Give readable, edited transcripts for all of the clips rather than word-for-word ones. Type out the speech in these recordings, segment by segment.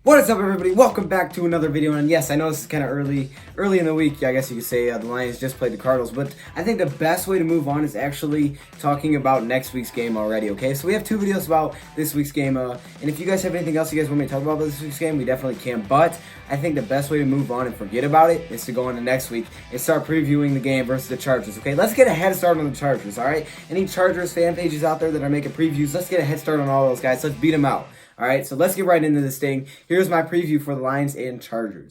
What is up, everybody? Welcome back to another video. And yes, I know this is kind of early in the week. I guess you could say the Lions just played the Cardinals, but I think the best way to move on is actually talking about next week's game already. Okay, so we have two videos about this week's game, and if you guys have anything else you guys want me to talk about this week's game, we definitely can. But I think the best way to move on and forget about it is to go into next week and start previewing the game versus the Chargers. Okay, let's get a head start on the Chargers. All right, any Chargers fan pages out there that are making previews, let's get a head start on all those guys. Let's beat them out. All right, so let's get right into this thing. Here's my preview for the Lions and Chargers.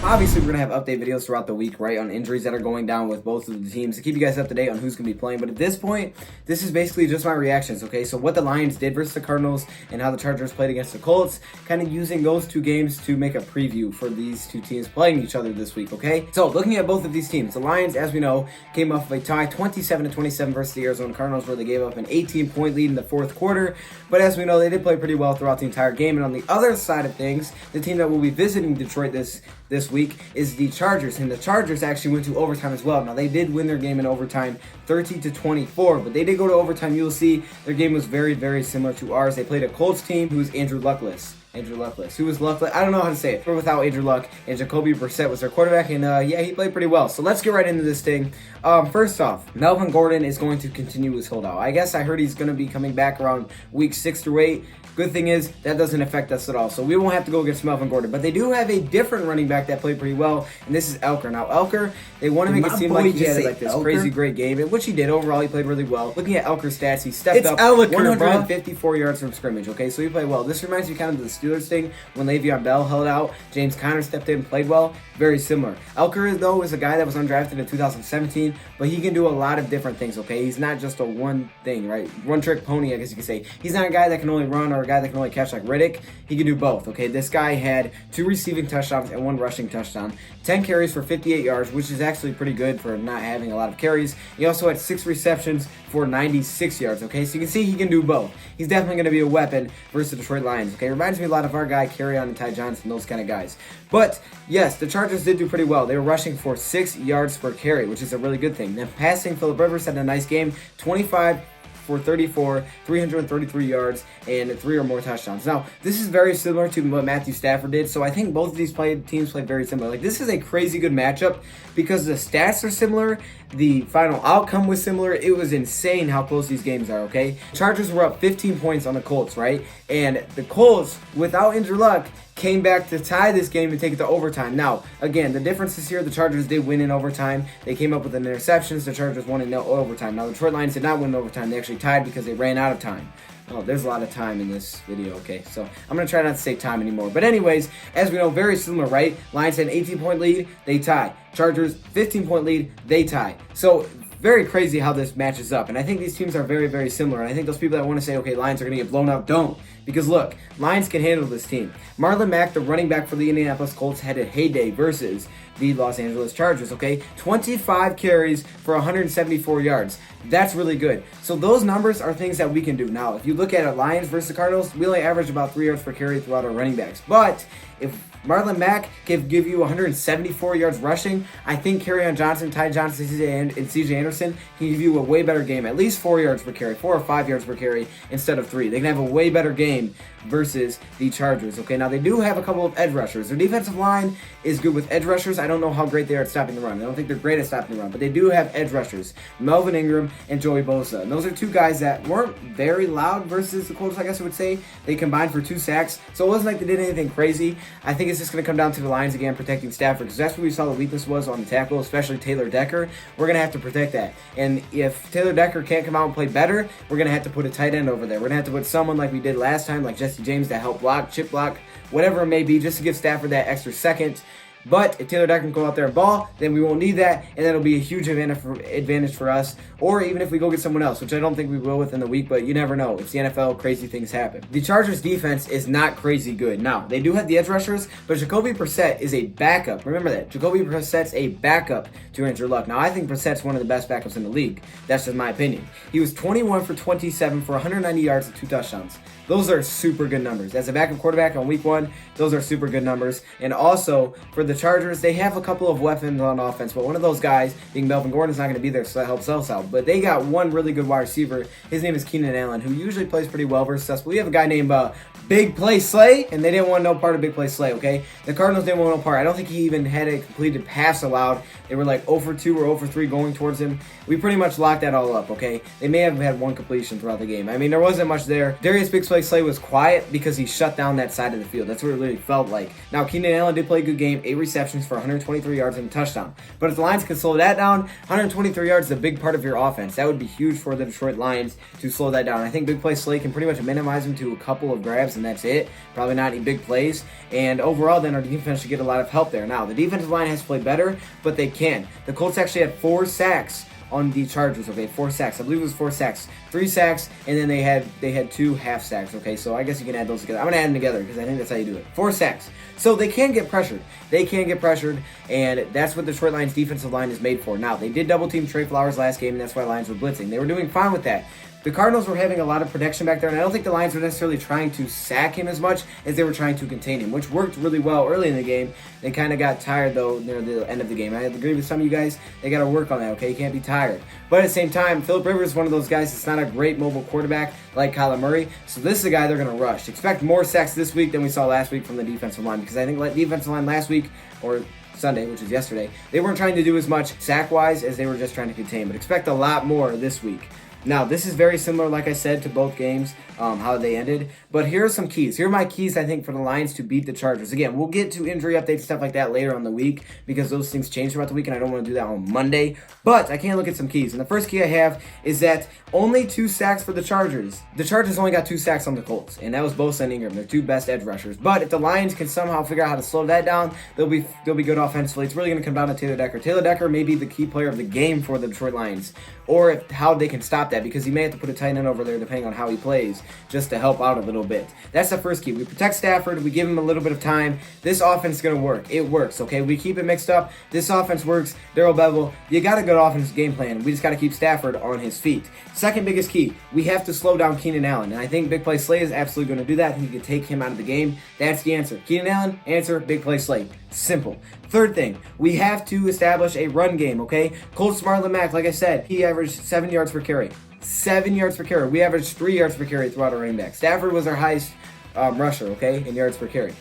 Obviously, we're going to have update videos throughout the week, right, on injuries that are going down with both of the teams to keep you guys up to date on who's going to be playing. But at this point, this is basically just my reactions, okay? So what the Lions did versus the Cardinals and how the Chargers played against the Colts, kind of using those two games to make a preview for these two teams playing each other this week, okay? So looking at both of these teams, the Lions, as we know, came off of a tie 27-27 versus the Arizona Cardinals, where they gave up an 18-point lead in the fourth quarter. But as we know, they did play pretty well throughout the entire game. And on the other side of things, the team that will be visiting Detroit this week is the Chargers, and the Chargers actually went to overtime as well. Now, they did win their game in overtime 30-24, but they did go to overtime. You'll see their game was very, very similar to ours. They played a Colts team who was Andrew Luckless, who was luckless. I don't know how to say it, but without Andrew Luck, and Jacoby Brissett was their quarterback, and yeah, he played pretty well. So let's get right into this thing. First off, Melvin Gordon is going to continue his holdout. I guess I heard he's going to be coming back around week 6 through 8. Good thing is, that doesn't affect us at all, so we won't have to go against Melvin Gordon. But they do have a different running back that played pretty well, and this is Elker. Now, Elker, they want to make it seem like he had like this crazy great game, which he did. Overall, he played really well. Looking at Elker's stats, he stepped up 154 yards from scrimmage, okay? So he played well. This reminds me kind of the Steelers thing when Le'Veon Bell held out. James Conner stepped in and played well. Very similar. Elker, though, is a guy that was undrafted in 2017, but he can do a lot of different things, okay? He's not just a one thing, right? One-trick pony, I guess you could say. He's not a guy that can only run or a guy that can only catch like Riddick. He can do both, okay? This guy had 2 receiving touchdowns and 1 rushing touchdown. 10 carries for 58 yards, which is actually pretty good for not having a lot of carries. He also had 6 receptions for 96 yards, okay? So you can see he can do both. He's definitely going to be a weapon versus the Detroit Lions, okay? Reminds me a lot of our guy, Kerryon and Ty Johnson, those kind of guys. But, yes, the Chargers did do pretty well. They were rushing for 6 yards per carry, which is a really good thing. Then passing, Phillip Rivers had a nice game, 25 for 34, 333 yards, and 3 or more touchdowns. Now, this is very similar to what Matthew Stafford did, so I think both of these teams played very similar. Like, this is a crazy good matchup because the stats are similar, the final outcome was similar. It was insane how close these games are, okay? Chargers were up 15 points on the Colts, right? And the Colts, without Andrew Luck, came back to tie this game and take it to overtime. Now, again, the difference is here. The Chargers did win in overtime. They came up with an interceptions. The Chargers won in overtime. Now, the Detroit Lions did not win in overtime. They actually tied because they ran out of time. Oh, there's a lot of time in this video, okay? So I'm going to try not to say time anymore. But anyways, as we know, very similar, right? Lions had an 18-point lead. They tie. Chargers, 15-point lead. They tie. So very crazy how this matches up. And I think these teams are very, very similar. And I think those people that want to say, okay, Lions are going to get blown out, don't. Because look, Lions can handle this team. Marlon Mack, the running back for the Indianapolis Colts, had a heyday versus the Los Angeles Chargers, okay? 25 carries for 174 yards. That's really good. So those numbers are things that we can do. Now, if you look at Lions versus the Cardinals, we only average about 3 yards per carry throughout our running backs. But if Marlon Mack can give you 174 yards rushing, I think Kerryon Johnson, Ty Johnson, and CJ Anderson can give you a way better game. At least 4 yards per carry, 4 or 5 yards per carry instead of 3. They can have a way better game versus the Chargers, okay? Now, they do have a couple of edge rushers. Their defensive line is good with edge rushers. I don't know how great they are at stopping the run. I don't think they're great at stopping the run, but they do have edge rushers, Melvin Ingram and Joey Bosa. And those are 2 guys that weren't very loud versus the Colts, I guess I would say. They combined for 2 sacks, so it wasn't like they did anything crazy. I think it's just going to come down to the Lions again protecting Stafford, because that's what we saw the weakness was on the tackle, especially Taylor Decker. We're going to have to protect that. And if Taylor Decker can't come out and play better, we're going to have to put a tight end over there. We're going to have to put someone like we did last time, like Jesse James, that help block, chip block, whatever it may be, just to give Stafford that extra second. But if Taylor Decker can go out there and ball, then we won't need that, and that'll be a huge advantage for us. Or even if we go get someone else, which I don't think we will within the week, but you never know. It's the NFL, crazy things happen. The Chargers defense is not crazy good. Now, they do have the edge rushers, but Jacoby Brissett is a backup. Remember that. Jacoby Brissett's a backup to Andrew Luck. Now, I think Brissett's one of the best backups in the league. That's just my opinion. He was 21 for 27 for 190 yards and 2 touchdowns. Those are super good numbers. As a backup quarterback on week 1, those are super good numbers. And also, for the Chargers, they have a couple of weapons on offense, but one of those guys, being Melvin Gordon, is not going to be there, so that helps us out. But they got one really good wide receiver. His name is Keenan Allen, who usually plays pretty well versus us. But we have a guy named Big Play Slay, and they didn't want no part of Big Play Slay, okay? The Cardinals didn't want no part. I don't think he even had a completed pass allowed. They were like 0 for 2 or 0 for 3 going towards him. We pretty much locked that all up, okay? They may have had one completion throughout the game. I mean, there wasn't much there. Darius Big Play Slay was quiet because he shut down that side of the field. That's what it really felt like. Now, Keenan Allen did play a good game, 8 receptions for 123 yards and a touchdown. But if the Lions can slow that down, 123 yards is a big part of your offense. That would be huge for the Detroit Lions to slow that down. I think Big Play Slay can pretty much minimize him to a couple of grabs, and that's it. Probably not any big plays. And overall, then our defense should get a lot of help there. Now, the defensive line has to play better, but they can. The Colts actually had 4 sacks on the Chargers, okay, 4 sacks. I believe it was 4 sacks. 3 sacks, and then they had 2 half sacks, okay? So I guess you can add those together. I'm going to add them together because I think that's how you do it. 4 sacks. So they can get pressured. They can get pressured, and that's what the Detroit Lions defensive line is made for. Now, they did double-team Trey Flowers last game, and that's why Lions were blitzing. They were doing fine with that. The Cardinals were having a lot of protection back there, and I don't think the Lions were necessarily trying to sack him as much as they were trying to contain him, which worked really well early in the game. They kind of got tired, though, near the end of the game. I agree with some of you guys. They got to work on that, okay? You can't be tired. But at the same time, Phillip Rivers is one of those guys that's not a great mobile quarterback like Kyler Murray, so this is a guy they're going to rush. Expect more sacks this week than we saw last week from the defensive line, because I think the defensive line last week, or Sunday, which is yesterday, they weren't trying to do as much sack-wise as they were just trying to contain, but expect a lot more this week. Now, this is very similar, like I said, to both games, how they ended. But here are some keys. Here are my keys, I think, for the Lions to beat the Chargers. Again, we'll get to injury updates and stuff like that later on the week because those things change throughout the week, and I don't want to do that on Monday. But I can look at some keys. And the first key I have is that only 2 sacks for the Chargers. The Chargers only got 2 sacks on the Colts, and that was Bosa and Ingram, their 2 best edge rushers. But if the Lions can somehow figure out how to slow that down, they'll be good offensively. It's really going to come down to Taylor Decker. Taylor Decker may be the key player of the game for the Detroit Lions, or how they can stop that, because he may have to put a tight end over there depending on how he plays just to help out a little bit. That's the first key. We protect Stafford. We give him a little bit of time. This offense is going to work. It works, okay? We keep it mixed up. This offense works. Darrell Bevel, you got a good offensive game plan. We just got to keep Stafford on his feet. Second biggest key, we have to slow down Keenan Allen, and I think Big Play Slay is absolutely going to do that. I think you can take him out of the game. That's the answer. Keenan Allen, answer, Big Play Slay. Simple. Third thing, we have to establish a run game, okay? Colts Marlon Mack, like I said, he averaged 7 yards per carry. 7 yards per carry. We averaged 3 yards per carry throughout our running back. Stafford was our highest rusher, okay, in yards per carry.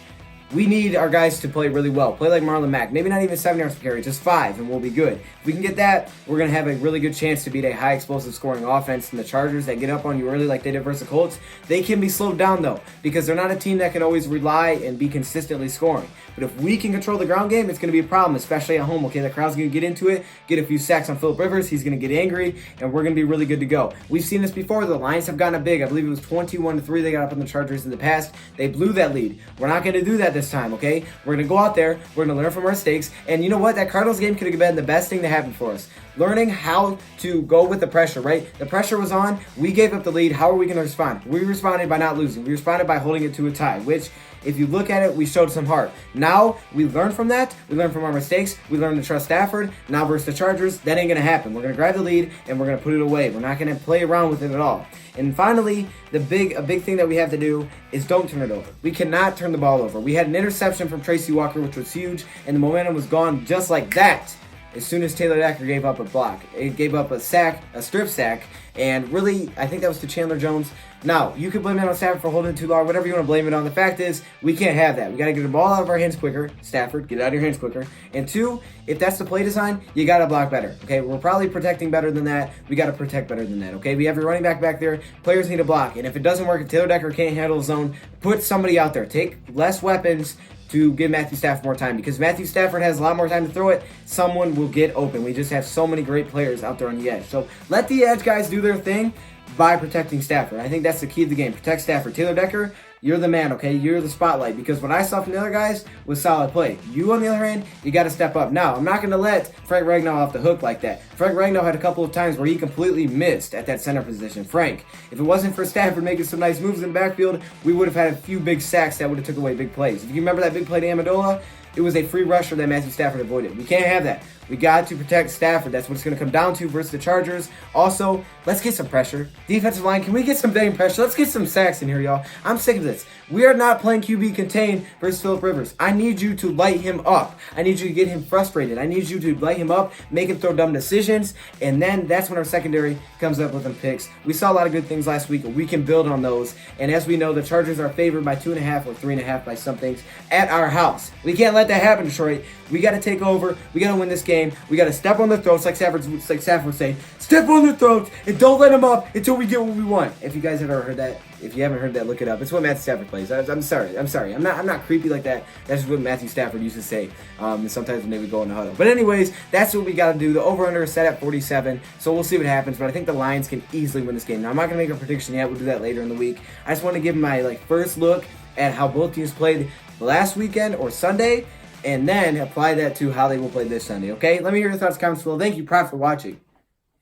We need our guys to play really well. Play like Marlon Mack. Maybe not even 7 yards per carry, just 5, and we'll be good. If we can get that, we're going to have a really good chance to beat a high explosive scoring offense. And the Chargers that get up on you early like they did versus the Colts, they can be slowed down, though, because they're not a team that can always rely and be consistently scoring. But if we can control the ground game, it's going to be a problem, especially at home. Okay, the crowd's going to get into it, get a few sacks on Phillip Rivers. He's going to get angry, and we're going to be really good to go. We've seen this before. The Lions have gotten up big. I believe it was 21-3 they got up on the Chargers in the past. They blew that lead. We're not going to do that this time, okay? We're going to go out there. We're going to learn from our mistakes. And you know what? That Cardinals game could have been the best thing that happened for us. Learning how to go with the pressure, right? The pressure was on. We gave up the lead. How are we going to respond? We responded by not losing. We responded by holding it to a tie, which, if you look at it, we showed some heart. Now, we learn from that. We learn from our mistakes. We learn to trust Stafford. Now versus the Chargers, that ain't going to happen. We're going to grab the lead, and we're going to put it away. We're not going to play around with it at all. And finally, a big thing that we have to do is don't turn it over. We cannot turn the ball over. We had an interception from Tracy Walker, which was huge, and the momentum was gone just like that as soon as Taylor Decker gave up a block. It gave up a sack, a strip sack, and really, I think that was to Chandler Jones. Now, you could blame it on Stafford for holding it too long, whatever you want to blame it on. The fact is, we can't have that. We got to get the ball out of our hands quicker. Stafford, get it out of your hands quicker. And 2, if that's the play design, you got to block better. Okay, we're probably protecting better than that. We got to protect better than that. Okay, we have your running back there. Players need to block. And if it doesn't work, if Taylor Decker can't handle his zone, put somebody out there. Take less weapons to give Matthew Stafford more time, because Matthew Stafford has a lot more time to throw it. Someone will get open. We just have so many great players out there on the edge. So let the edge guys do their thing by protecting Stafford. I think that's the key of the game. Protect Stafford. Taylor Decker, you're the man, okay? You're the spotlight, because what I saw from the other guys was solid play. You, on the other hand, you got to step up. Now, I'm not going to let Frank Ragnow off the hook like that. Frank Ragnow had a couple of times where he completely missed at that center position. Frank, if it wasn't for Stafford making some nice moves in the backfield, we would have had a few big sacks that would have took away big plays. If you remember that big play to Amendola, it was a free rusher that Matthew Stafford avoided. We can't have that. We got to protect Stafford. That's what it's going to come down to versus the Chargers. Also, let's get some pressure. Defensive line, can we get some dang pressure? Let's get some sacks in here, y'all. I'm sick of this. We are not playing QB contain versus Phillip Rivers. I need you to light him up. I need you to get him frustrated. I need you to light him up, make him throw dumb decisions, and then that's when our secondary comes up with them picks. We saw a lot of good things last week. We can build on those. And as we know, the Chargers are favored by 2.5 or 3.5 by some things at our house. We can't let that happen, Detroit. We got to take over. We got to win this game. We got to step on their throats, like Stafford would say. Step on their throats and don't let them up until we get what we want. If you guys have ever heard that, if you haven't heard that, look it up. It's what Matthew Stafford plays. I'm sorry. I'm not creepy like that. That's what Matthew Stafford used to say. Sometimes when they would go in the huddle. But anyways, that's what we got to do. The over/under is set at 47, so we'll see what happens. But I think the Lions can easily win this game. Now I'm not gonna make a prediction yet. We'll do that later in the week. I just want to give my first look at how both teams played last weekend or Sunday, and then apply that to how they will play this Sunday. Okay? Let me hear your thoughts, comments below. Thank you, Prop, for watching,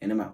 and I'm out.